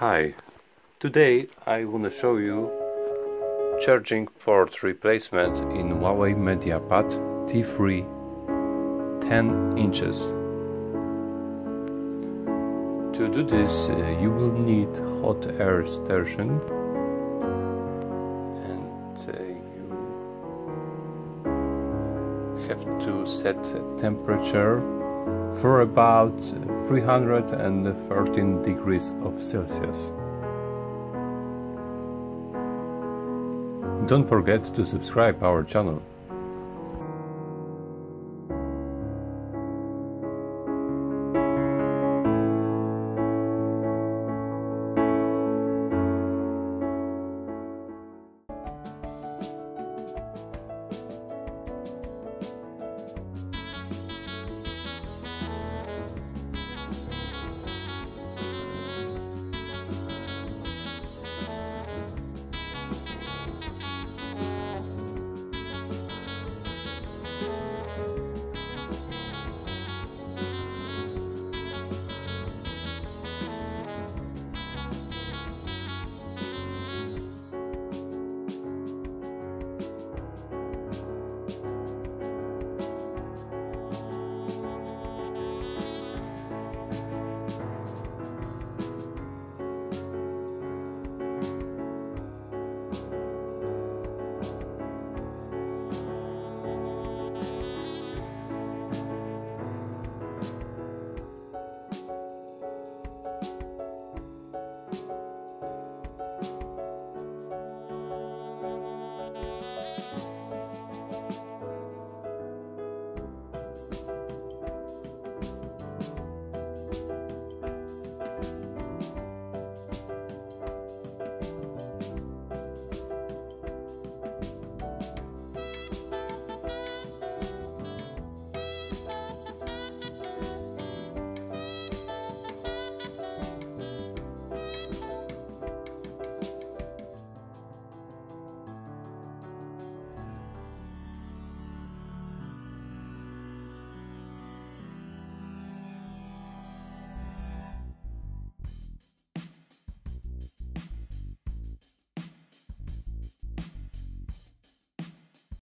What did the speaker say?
Hi, today I want to show you charging port replacement in Huawei MediaPad T3 10 inches. To do this you will need hot air station and you have to set temperature for about 313 degrees of Celsius. Don't forget to subscribe our channel.